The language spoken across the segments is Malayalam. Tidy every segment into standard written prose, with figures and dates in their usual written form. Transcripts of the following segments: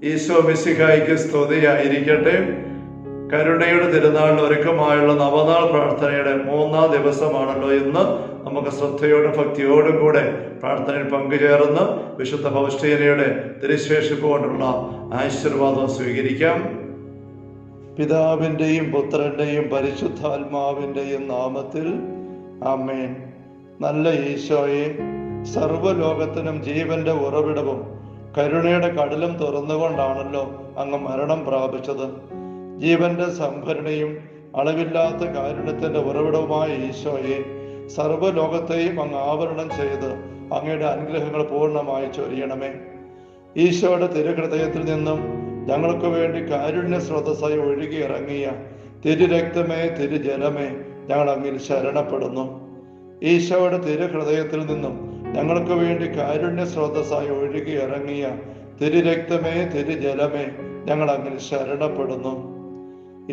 ഈശോ മിശിഹായ്ക്ക് സ്തുതിയായിരിക്കട്ടെ. കരുണയുടെ തിരുനാളിന് ഒരുക്കമായുള്ള നവനാൾ പ്രാർത്ഥനയുടെ 3-ാം ദിവസമാണല്ലോ ഇന്ന്. നമുക്ക് ശ്രദ്ധയോടും ഭക്തിയോടും കൂടെ പ്രാർത്ഥനയിൽ പങ്കുചേർന്ന് വിശുദ്ധ ഫൗസ്റ്റീനയുടെ തിരുശേഷിപ്പ് കൊണ്ടുള്ള ആശീർവാദം സ്വീകരിക്കാം. പിതാവിൻ്റെയും പുത്രൻ്റെയും പരിശുദ്ധാത്മാവിൻ്റെയും നാമത്തിൽ ആമേൻ. നല്ല ഈശോയെ, സർവ്വലോകത്തിനും ജീവന്റെ ഉറവിടവും കരുണയുടെ കടലും തുറന്നുകൊണ്ടാണല്ലോ അങ്ങ് മരണം പ്രാപിച്ചത്. ജീവന്റെ സംഭരണിയും അളവില്ലാത്ത കാരുണ്യത്തിന്റെ ഉറവിടവുമായ ഈശോയെ, സർവ്വലോകത്തെയും അങ്ങ് ആവരണം ചെയ്ത് അങ്ങയുടെ അനുഗ്രഹങ്ങൾ പൂർണ്ണമായി ചൊരിയണമേ. ഈശോയുടെ തിരുഹൃദയത്തിൽ നിന്നും ഞങ്ങൾക്ക് വേണ്ടി കാരുണ്യ സ്രോതസ്സായി ഒഴുകിയിറങ്ങിയ തിരുരക്തമേ, തിരുജലമേ, ഞങ്ങൾ അങ്ങിൽ ശരണപ്പെടുന്നു. ഈശോയുടെ തിരുഹൃദയത്തിൽ നിന്നും ഞങ്ങൾക്ക് വേണ്ടി കാരുണ്യ സ്രോതസ്സായി ഒഴുകിയിറങ്ങിയ തിരുരക്തമേ, തിരുജലമേ, ഞങ്ങൾ അങ്ങിൽ ശരണപ്പെടുന്നു.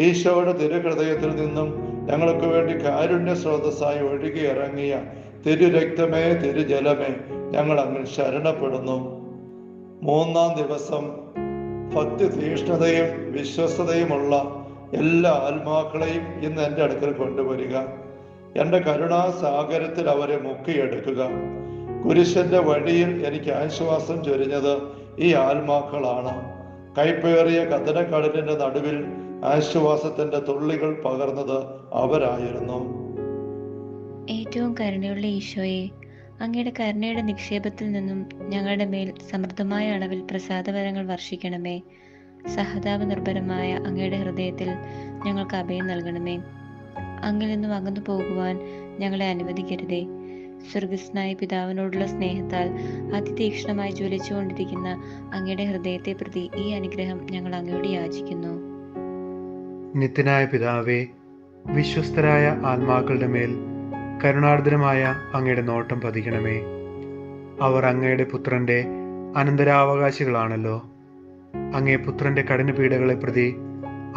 ഈശോയുടെ തിരുഹൃദയത്തിൽ നിന്നും ഞങ്ങൾക്ക് വേണ്ടി കാരുണ്യ സ്രോതസ്സായി ഒഴുകിയിറങ്ങിയ തിരുരക്തമേ, തിരുജലമേ, ഞങ്ങൾ അങ്ങിൽ ശരണപ്പെടുന്നു. 3-ാം ദിവസം ഭക്തി തീഷ്ണതയും വിശ്വസ്തതയുമുള്ള എല്ലാ ആത്മാക്കളെയും ഇന്ന് എൻ്റെ അടുക്കൽ കൊണ്ടുവരിക. എൻ്റെ കരുണാസാഗരത്തിൽ അവരെ മുക്കിയെടുക്കുക. കുരിശന്റെ വഴിയിൽ എനിക്ക് ആശ്വാസം ചൊരിഞ്ഞത് ഈ ആത്മാക്കളാണ്. കൈപ്പേറിയ കഥനക്കടലിന്റെ നടുവിൽ ആശ്വാസത്തിന്റെ തുള്ളികൾ പകർന്നത് അവരായിരുന്നു. ഏറ്റവും കരുണയുള്ള ഈശോയെ, അങ്ങയുടെ കരുണയുടെ നിക്ഷേപത്തിൽ നിന്നും ഞങ്ങളുടെ മേൽ സമൃദ്ധമായ അളവിൽ പ്രസാദവരങ്ങൾ വർഷിക്കണമേ. സഹതാപ നിർഭരമായ അങ്ങയുടെ ഹൃദയത്തിൽ ഞങ്ങൾക്ക് അഭയം നൽകണമേ. അങ്ങിൽ നിന്നും അകന്നു പോകുവാൻ ഞങ്ങളെ അനുവദിക്കരുതേ. സ്വർഗസ്നായ പിതാവിനോടുള്ള സ്നേഹത്താൽ അതിതീക്ഷ്ണമായി ജ്വലിച്ചുകൊണ്ടിരിക്കുന്ന അങ്ങയുടെ ഹൃദയത്തെ പ്രതി ഈ അനുഗ്രഹം ഞങ്ങൾ അങ്ങയോട് യാചിക്കുന്നു. നിത്യനായ പിതാവേ, വിശ്വസ്തരായ ആത്മാക്കളുടെ മേൽ കരുണാർദ്രമായ അങ്ങയുടെ നോട്ടം പതിക്കണമേ. അവർ അങ്ങയുടെ പുത്രന്റെ അനന്തരാവകാശികളാണല്ലോ. അങ്ങേ പുത്രന്റെ കഠിനപീഡകളെ പ്രതി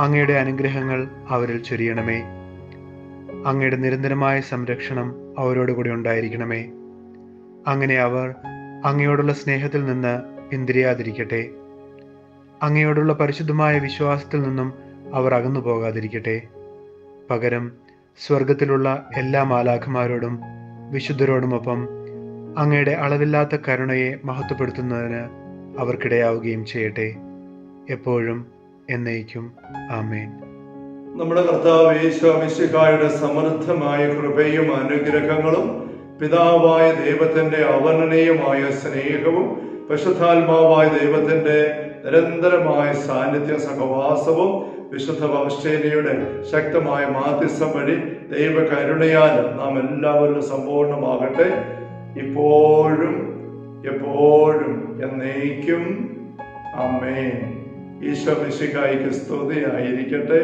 അങ്ങയുടെ അനുഗ്രഹങ്ങൾ അവരിൽ ചൊരിയണമേ. അങ്ങയുടെ നിരന്തരമായ സംരക്ഷണം അവരോടുകൂടി ഉണ്ടായിരിക്കണമേ. അങ്ങനെ അവർ അങ്ങയോടുള്ള സ്നേഹത്തിൽ നിന്ന് പിന്തിരിയാതിരിക്കട്ടെ. അങ്ങയോടുള്ള പരിശുദ്ധമായ വിശ്വാസത്തിൽ നിന്നും അവർ അകന്നു പോകാതിരിക്കട്ടെ. പകരം സ്വർഗത്തിലുള്ള എല്ലാ മാലാഖമാരോടും വിശുദ്ധരോടുമൊപ്പം അങ്ങയുടെ അളവില്ലാത്ത കരുണയെ മഹത്വപ്പെടുത്തുന്നതിന് അവർക്കിടയാവുകയും ചെയ്യട്ടെ. എപ്പോഴും എന്നേക്കും ആമേൻ. നമ്മുടെ കർത്താവ് ഈശോ മിശിഹായുടെ സമൃദ്ധമായ കൃപയും അനുഗ്രഹങ്ങളും പിതാവായ ദൈവത്തിന്റെ അവർണ്ണനീയമായ സ്നേഹവും പരിശുദ്ധാത്മാവായ ദൈവത്തിന്റെ നിരന്തരമായ സാന്നിധ്യ സഹവാസവും വിശുദ്ധ ഫൗസ്റ്റീനയുടെ ശക്തമായ മാധ്യസ്ഥം വഴി ദൈവകരുണയാൽ നാം എല്ലാവരിലും സമ്പൂർണ്ണമാകട്ടെ, ഇപ്പോഴും എപ്പോഴും എന്നേക്കും ആമേൻ. ഈശോ മിശിഹായ്ക്ക് സ്തുതിയായിരിക്കട്ടെ.